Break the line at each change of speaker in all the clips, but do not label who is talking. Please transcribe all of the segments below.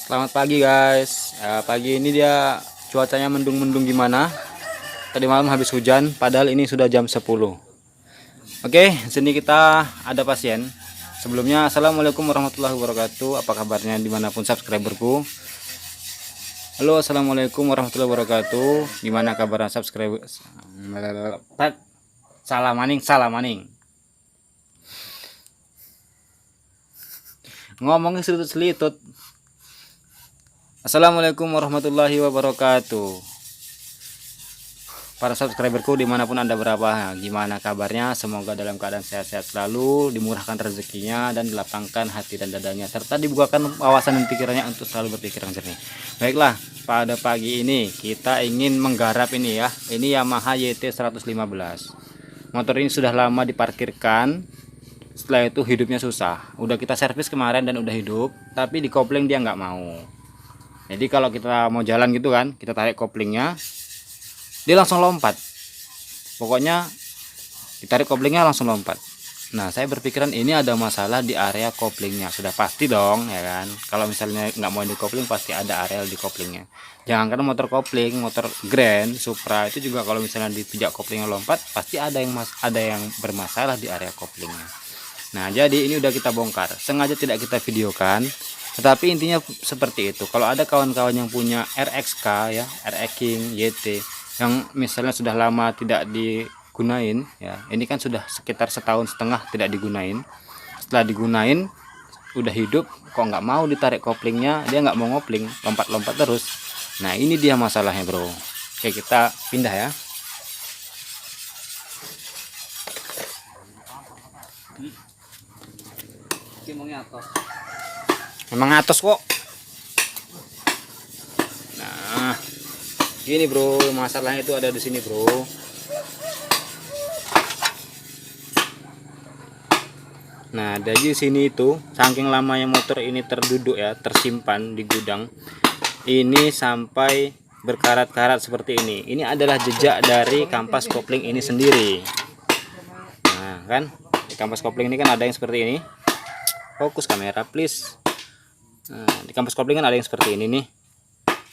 Selamat pagi guys. Pagi ini dia cuacanya mendung-mendung gimana. Tadi malam habis hujan, padahal ini sudah jam 10. Oke, sini kita ada pasien. Sebelumnya, assalamualaikum warahmatullahi wabarakatuh. Apa kabarnya dimanapun subscriberku? Halo, assalamualaikum warahmatullahi wabarakatuh. Gimana kabarnya subscriber? Salah maning, salah maning. Ngomongin selitut-selitut. Assalamualaikum warahmatullahi wabarakatuh. Para subscriberku dimanapun anda berada, gimana kabarnya? Semoga dalam keadaan sehat-sehat selalu, dimurahkan rezekinya dan dilapangkan hati dan dadanya, serta dibukakan wawasan dan pikirannya untuk selalu berpikir yang jernih. Baiklah, pada pagi ini kita ingin menggarap ini ya. Ini Yamaha YT 115. Motor ini sudah lama diparkirkan. Setelah itu hidupnya susah. Udah kita servis kemarin dan udah hidup, tapi di kopling dia nggak mau. Jadi kalau kita mau jalan gitu kan, kita tarik koplingnya, dia langsung lompat. Pokoknya ditarik koplingnya langsung lompat. Nah, saya berpikiran ini ada masalah di area koplingnya. Sudah pasti dong, ya kan. Kalau misalnya nggak mau di kopling, pasti ada area di koplingnya. Jangan karena motor kopling, motor Grand, Supra itu juga kalau misalnya dipijak koplingnya lompat, pasti ada yang bermasalah di area koplingnya. Nah, jadi ini udah kita bongkar. Sengaja tidak kita videokan. Tetapi intinya seperti itu. Kalau ada kawan-kawan yang punya RXK ya, RX King, YT yang misalnya sudah lama tidak digunain ya. Ini kan sudah sekitar setahun setengah tidak digunain. Setelah digunain udah hidup kok nggak mau ditarik koplingnya, dia nggak mau ngopling, lompat-lompat terus. Nah, ini dia masalahnya, Bro. Oke, kita pindah ya. Memang atas kok. Nah, gini bro, masalahnya itu ada di sini bro. Nah, dari sini itu saking lamanya motor ini terduduk ya, tersimpan di gudang. Ini sampai berkarat-karat seperti ini. Ini adalah jejak dari kampas kopling ini sendiri. Nah, kan di kampas kopling ini kan ada yang seperti ini. Fokus kamera please. Nah, di kampas kopling kan ada yang seperti ini nih.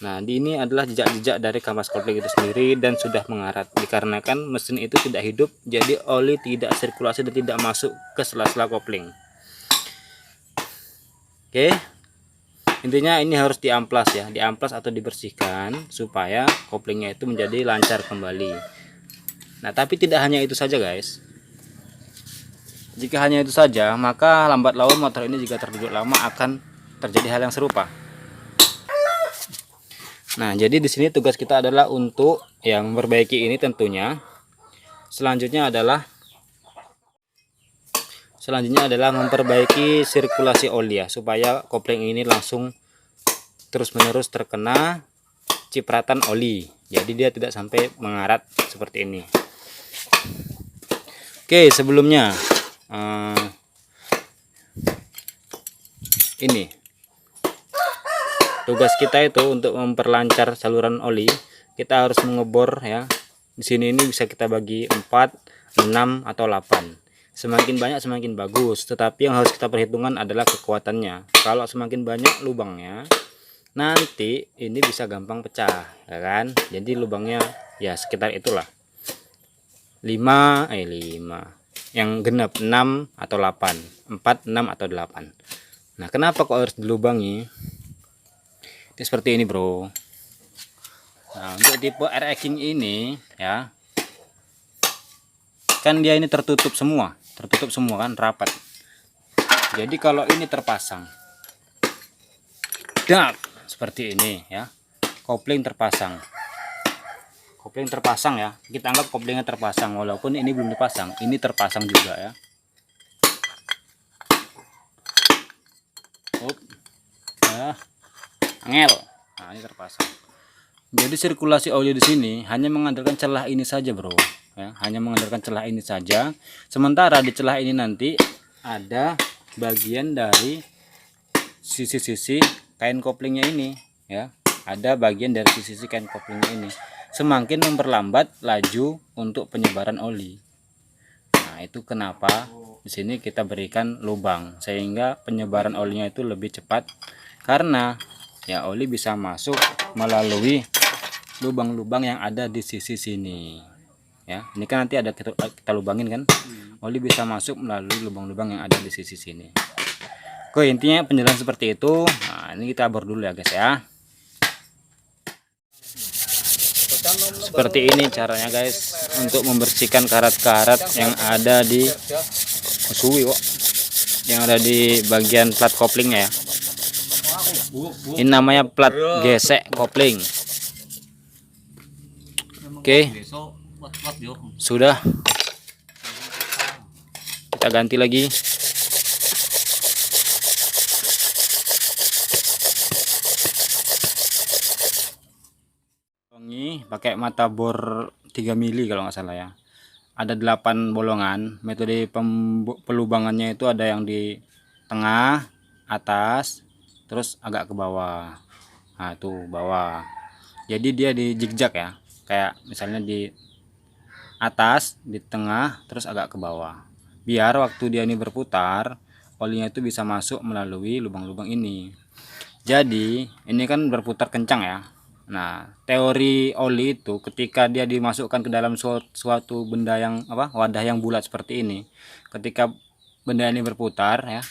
Nah, di ini adalah jejak-jejak dari kampas kopling itu sendiri dan sudah mengarat. Dikarenakan mesin itu tidak hidup, jadi oli tidak sirkulasi dan tidak masuk ke sela-sela kopling. Oke. Intinya ini harus diamplas ya, diamplas atau dibersihkan supaya koplingnya itu menjadi lancar kembali. Nah, tapi tidak hanya itu saja, guys. Jika hanya itu saja, maka lambat laun motor ini jika terduduk lama akan terjadi hal yang serupa. Nah, jadi di sini tugas kita adalah untuk yang memperbaiki ini tentunya. Selanjutnya adalah memperbaiki sirkulasi oli ya, supaya kopling ini langsung terus-menerus terkena cipratan oli. Jadi dia tidak sampai mengarat seperti ini. Oke, sebelumnya ini tugas kita itu untuk memperlancar saluran oli, kita harus mengebor ya. Di sini ini bisa kita bagi 4, 6 atau 8. Semakin banyak semakin bagus, tetapi yang harus kita perhitungkan adalah kekuatannya. Kalau semakin banyak lubangnya, nanti ini bisa gampang pecah, ya kan? Jadi lubangnya ya sekitar itulah. 5 yang genap 6 atau 8, 4, 6 atau 8. Nah, kenapa kok harus dilubangi? Ini seperti ini, bro. Nah, untuk tipe RX King ini ya, kan dia ini tertutup semua kan, rapat. Jadi kalau ini terpasang, dak seperti ini ya, kopling terpasang ya, kita anggap koplingnya terpasang, walaupun ini belum dipasang, ini terpasang juga ya. Angel. Nah, ini terpasang. Jadi sirkulasi oli di sini hanya mengandalkan celah ini saja, bro. Ya, hanya mengandalkan celah ini saja. Sementara di celah ini nanti ada bagian dari sisi-sisi kain koplingnya ini, ya. Ada bagian dari sisi kain koplingnya ini. Semakin memperlambat laju untuk penyebaran oli. Nah, itu kenapa di sini kita berikan lubang sehingga penyebaran olinya itu lebih cepat, karena ya oli bisa masuk melalui lubang-lubang yang ada di sisi sini ya. Ini kan nanti ada kita lubangin kan, oli bisa masuk melalui lubang-lubang yang ada di sisi sini. Oke, intinya penjelasan seperti itu. Nah, ini kita bor dulu ya guys ya. Seperti ini caranya guys untuk membersihkan karat-karat yang ada di suwi kok, yang ada di bagian plat koplingnya ya. Ini namanya plat gesek kopling. Oke, sudah, kita ganti lagi. Ini pakai mata bor 3 mili kalau nggak salah ya. Ada 8 bolongan. Metode pelubangannya itu ada yang di tengah, atas, terus agak ke bawah. Nah itu bawah, jadi dia di zigzag ya, kayak misalnya di atas, di tengah, terus agak ke bawah, biar waktu dia ini berputar olinya itu bisa masuk melalui lubang-lubang ini. Jadi ini kan berputar kencang ya. Nah, teori oli itu ketika dia dimasukkan ke dalam suatu benda yang wadah yang bulat seperti ini, ketika benda ini berputar ya,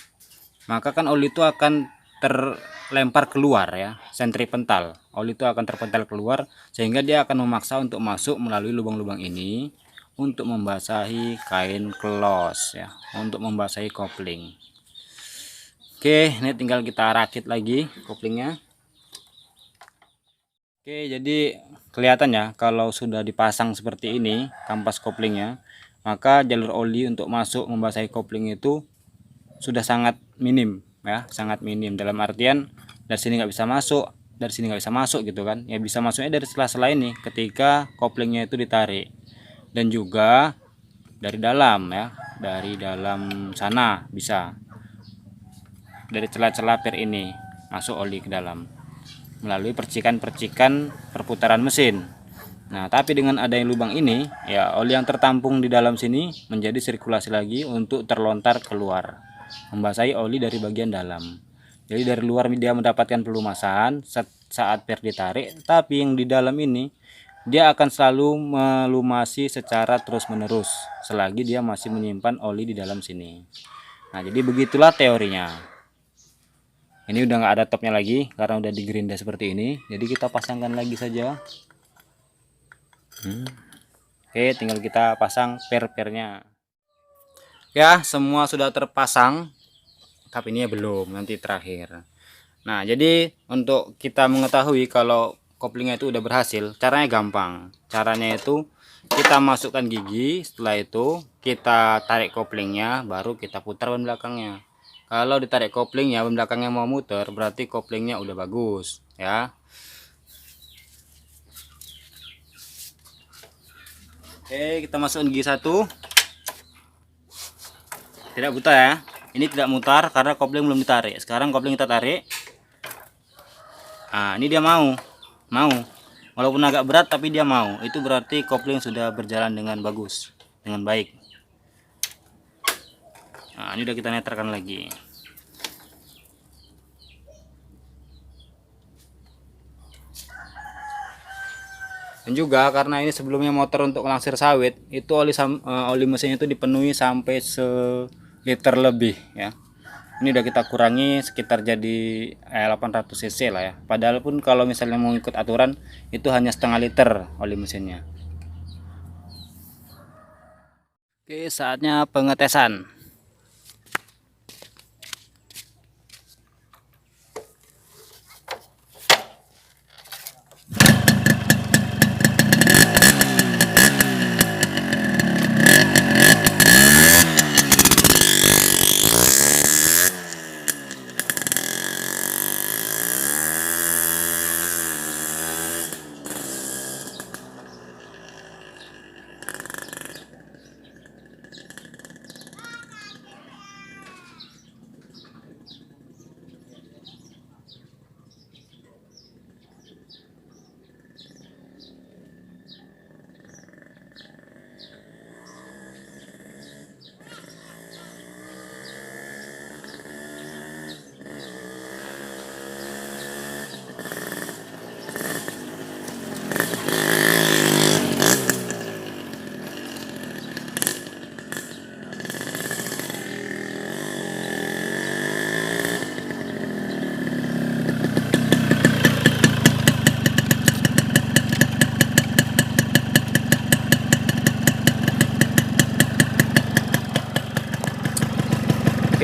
maka kan oli itu akan terlempar keluar ya, sentripetal. Oli itu akan terpental keluar sehingga dia akan memaksa untuk masuk melalui lubang-lubang ini untuk membasahi kain klos ya, untuk membasahi kopling. Oke, ini tinggal kita rakit lagi koplingnya. Oke, jadi kelihatan ya kalau sudah dipasang seperti ini kampas koplingnya, maka jalur oli untuk masuk membasahi kopling itu sudah sangat minim ya, sangat minim. Dalam artian dari sini nggak bisa masuk, dari sini nggak bisa masuk gitu kan ya, bisa masuknya dari sela-sela ini ketika koplingnya itu ditarik, dan juga dari dalam ya, dari dalam sana bisa, dari celah-celah per ini masuk oli ke dalam melalui percikan-percikan perputaran mesin. Nah, tapi dengan adanya lubang ini, ya oli yang tertampung di dalam sini menjadi sirkulasi lagi untuk terlontar keluar, membasahi oli dari bagian dalam. Jadi dari luar dia mendapatkan pelumasan saat per ditarik, tapi yang di dalam ini dia akan selalu melumasi secara terus-menerus selagi dia masih menyimpan oli di dalam sini. Nah, jadi begitulah teorinya. Ini udah nggak ada topnya lagi karena udah digerinda seperti ini, jadi kita pasangkan lagi saja. Oke, tinggal kita pasang per-pernya ya. Semua sudah terpasang, tapi ini ya belum, nanti terakhir. Nah, jadi untuk kita mengetahui kalau koplingnya itu udah berhasil, caranya gampang. Caranya itu kita masukkan gigi, setelah itu kita tarik koplingnya, baru kita putar ban belakangnya. Kalau ditarik koplingnya ban belakangnya mau muter, berarti koplingnya udah bagus ya. Oke, kita masukkan gigi 1. Tidak buta ya, ini tidak mutar karena kopling belum ditarik. Sekarang kopling kita tarik. Nah, ini dia mau walaupun agak berat tapi dia mau, itu berarti kopling sudah berjalan dengan bagus, dengan baik. Nah, ini udah kita neterkan lagi. Dan juga karena ini sebelumnya motor untuk langsir sawit, itu oli mesinnya itu dipenuhi sampai seliter lebih ya. Ini udah kita kurangi sekitar jadi 800 cc lah ya. Padahal pun kalau misalnya mau ikut aturan itu hanya setengah liter oli mesinnya. Oke, saatnya pengetesan.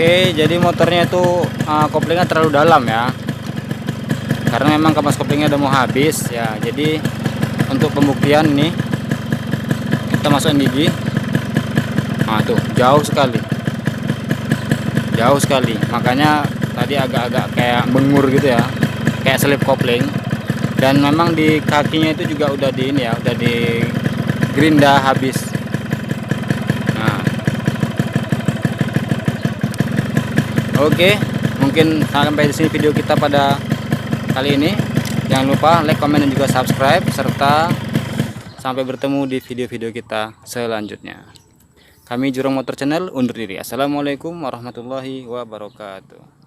Oke, jadi motornya itu koplingnya terlalu dalam ya, karena memang kapas koplingnya udah mau habis ya. Jadi untuk pembuktian nih, kita masukin gigi. Nah tuh jauh sekali, makanya tadi agak-agak kayak bengur gitu ya, kayak selip kopling. Dan memang di kakinya itu juga udah di ini ya, udah di gerinda habis. Nah, oke, mungkin sampai di sini video kita pada kali ini. Jangan lupa like, comment, dan juga subscribe, serta sampai bertemu di video-video kita selanjutnya. Kami Jurang Motor Channel undur diri. Assalamualaikum warahmatullahi wabarakatuh.